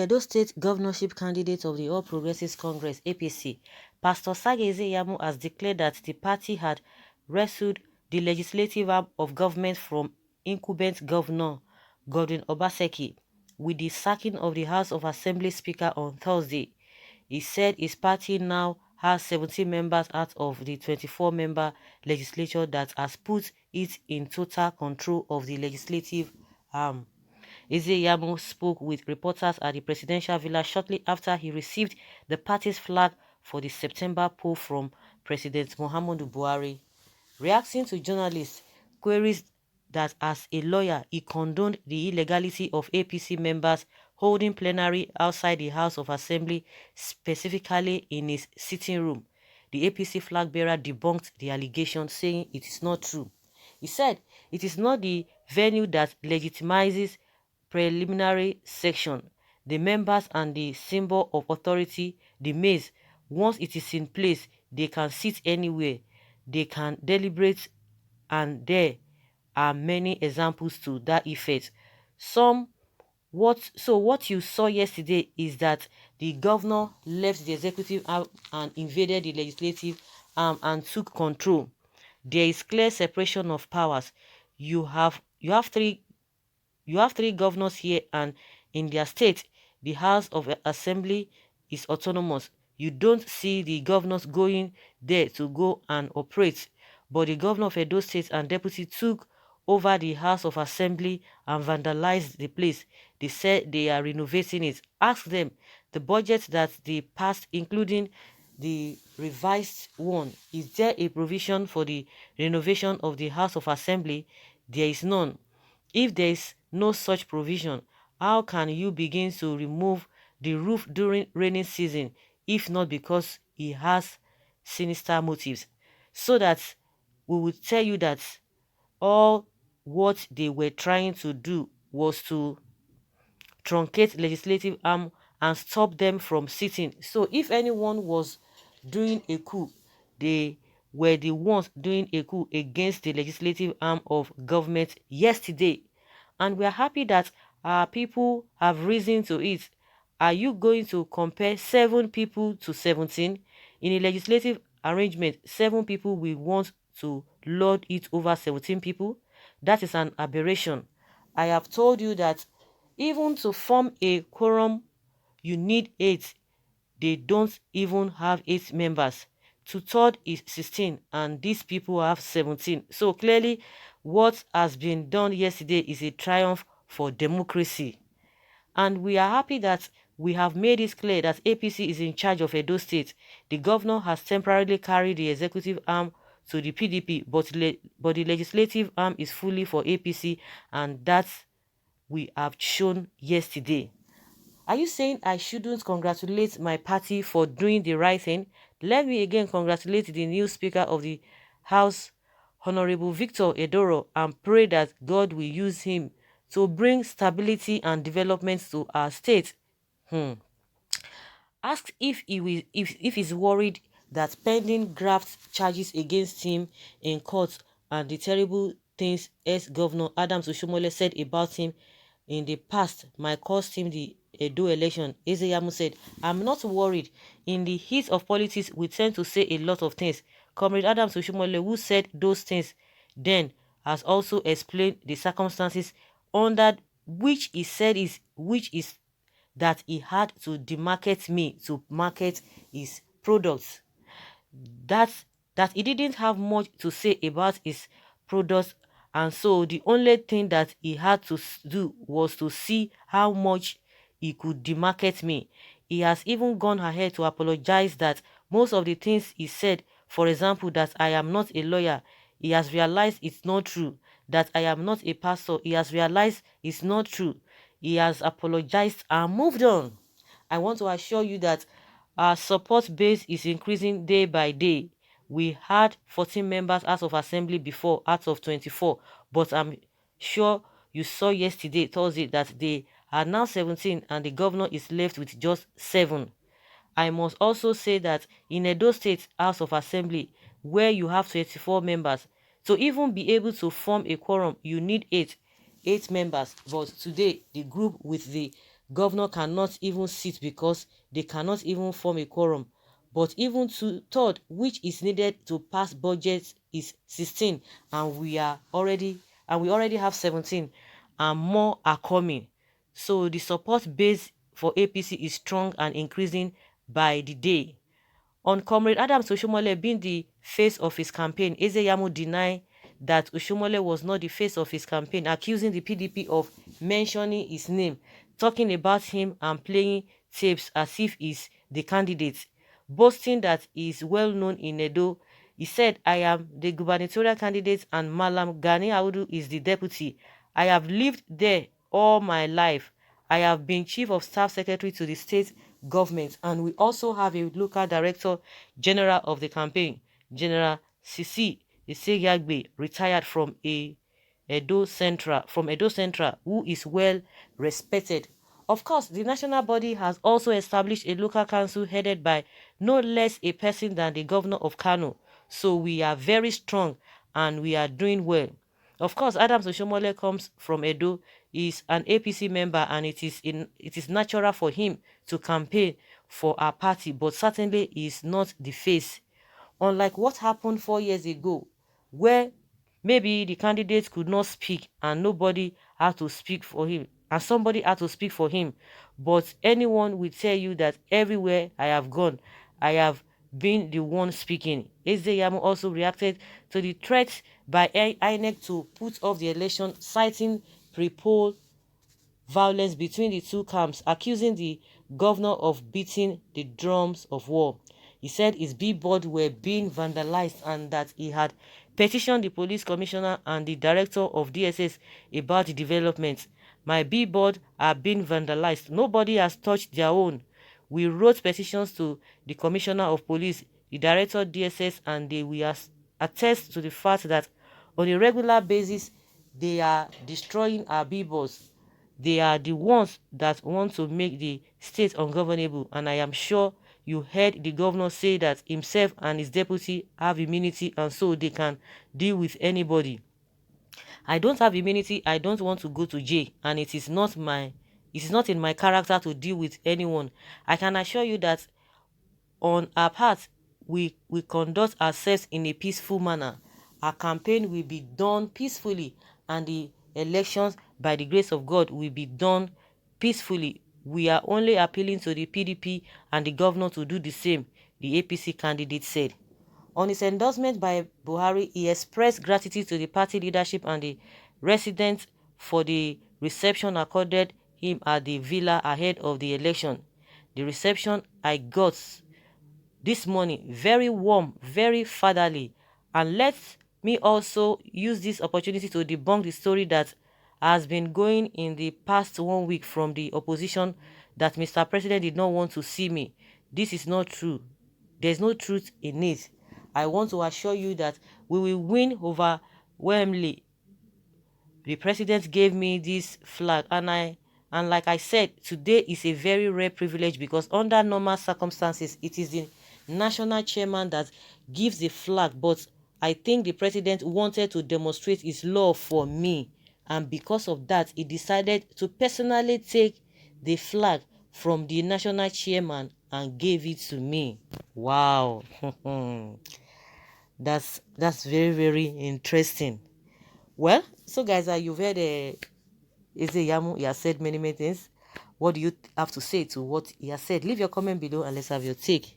The Edo State governorship candidate of the All Progressives Congress (APC), Pastor Iyamu, has declared that the party had wrestled the legislative arm of government from incumbent Governor Godwin Obaseki with the sacking of the House of Assembly Speaker on Thursday. He said his party now has 17 members out of the 24-member legislature that has put it in total control of the legislative arm. Iyamu spoke with reporters at the presidential villa shortly after he received the party's flag for the September poll from President Muhammadu Buhari. Reacting to journalists' queries that as a lawyer he condoned the illegality of APC members holding plenary outside the House of Assembly, specifically in his sitting room, the APC flag bearer debunked the allegation, saying it is not true. He said it is not the venue that legitimizes preliminary section, the members and the symbol of authority, the maize. Once it is in place, they can sit anywhere, they can deliberate, and there are many examples to that effect. What you saw yesterday is that the governor left the executive arm and invaded the legislative arm and took control. There is clear separation of powers. You have three governors here, and in their state, the House of Assembly is autonomous. You don't see the governors going there to go and operate, but the governor of Edo State and deputy took over the House of Assembly and vandalized the place. They said they are renovating it. Ask them, the budget that they passed, including the revised one, is there a provision for the renovation of the House of Assembly? There is none. If there is no such provision, how can you begin to remove the roof during rainy season if not because he has sinister motives? So that we will tell you that all what they were trying to do was to truncate legislative arm and stop them from sitting. So if anyone was doing a coup, they were the ones doing a coup against the legislative arm of government yesterday. And we are happy that our people have risen to it. Are you going to compare 7 people to 17? In a legislative arrangement, 7 people will want to lord it over 17 people. That is an aberration. I have told you that even to form a quorum, you need 8. They don't even have 8 members. 2/3 is 16, and these people have 17. So clearly, what has been done yesterday is a triumph for democracy. And we are happy that we have made it clear that APC is in charge of Edo State. The governor has temporarily carried the executive arm to the PDP, but the legislative arm is fully for APC, and that we have shown yesterday. Are you saying I shouldn't congratulate my party for doing the right thing? Let me again congratulate the new Speaker of the House, Honorable Victor Edoro, and pray that God will use him to bring stability and development to our state. Asked if he's worried that pending graft charges against him in court and the terrible things ex-governor Adams Oshomole said about him in the past might cost him the Edo election, Iyamu said, "I'm not worried. In the heat of politics, we tend to say a lot of things." Comrade Adams Oshomole, who said those things then, has also explained the circumstances under which is that he had to demarket me to market his products. That he didn't have much to say about his products, and so the only thing that he had to do was to see how much he could demarket me. He has even gone ahead to apologize that most of the things he said, for example, that I am not a lawyer, he has realized it's not true. That I am not a pastor, he has realized it's not true. He has apologized and moved on. I want to assure you that our support base is increasing day by day. We had 14 members out of assembly before out of 24, but I'm sure you saw yesterday, Thursday, that they are now 17 and the governor is left with just 7. I must also say that in Edo State House of Assembly, where you have 24 members, to even be able to form a quorum, you need 8 members. But today, the group with the governor cannot even sit because they cannot even form a quorum. But even third, which is needed to pass budget, is 16, and we already have 17, and more are coming. So the support base for APC is strong and increasing by the day. On Comrade Adams Oshomole being the face of his campaign, Iyamu denied that Oshomole was not the face of his campaign, accusing the PDP of mentioning his name, talking about him and playing tapes as if he's the candidate, boasting that he is well known in Edo. He said, "I am the gubernatorial candidate and Malam Gani Audu is the deputy. I have lived there all my life. I have been chief of staff secretary to the state government, and we also have a local director general of the campaign, General Sisi Isegyagbe, retired from Edo Central, who is well respected." Of course, the national body has also established a local council headed by no less a person than the governor of Kano. So we are very strong and we are doing well. Of course, Adams Oshomole comes from Edo, is an APC member, and it is natural for him to campaign for our party, but certainly he is not the face. Unlike what happened 4 years ago, where maybe the candidate could not speak and nobody had to speak for him, and somebody had to speak for him. But anyone will tell you that everywhere I have gone, I have been the one speaking. Iyamu also reacted to the threat by INEC to put off the election, citing pre-poll violence between the two camps, accusing the governor of beating the drums of war. He said his billboards were being vandalized and that he had petitioned the police commissioner and the director of DSS about the developments. "My billboards are being vandalized. Nobody has touched their own. We wrote petitions to the commissioner of police, the director of DSS, and they will attest to the fact that on a regular basis they are destroying our billboards. They are the ones that want to make the state ungovernable, and I am sure you heard the governor say that himself and his deputy have immunity and so they can deal with anybody. I don't have immunity. I don't want to go to jail, and it is not in my character to deal with anyone. I can assure you that on our part, we conduct ourselves in a peaceful manner. Our campaign will be done peacefully, and the elections, by the grace of God, will be done peacefully. We are only appealing to the PDP and the governor to do the same," the APC candidate said. On his endorsement by Buhari, he expressed gratitude to the party leadership and the residents for the reception accorded him at the villa ahead of the election. "The reception I got this morning, very warm, very fatherly. And let me also use this opportunity to debunk the story that has been going in the past 1 week from the opposition that Mr. President did not want to see me. This is not true. There's no truth in it. I want to assure you that we will win overwhelmingly. The president gave me this flag, and like I said, today is a very rare privilege because under normal circumstances it is the national chairman that gives the flag, but I think the president wanted to demonstrate his love for me, and because of that he decided to personally take the flag from the national chairman and gave it to me. Wow. That's very, very interesting. Well, so guys, you've heard Iyamu. He has said many things. What do you have to say to what he has said? Leave your comment below and let's have your take.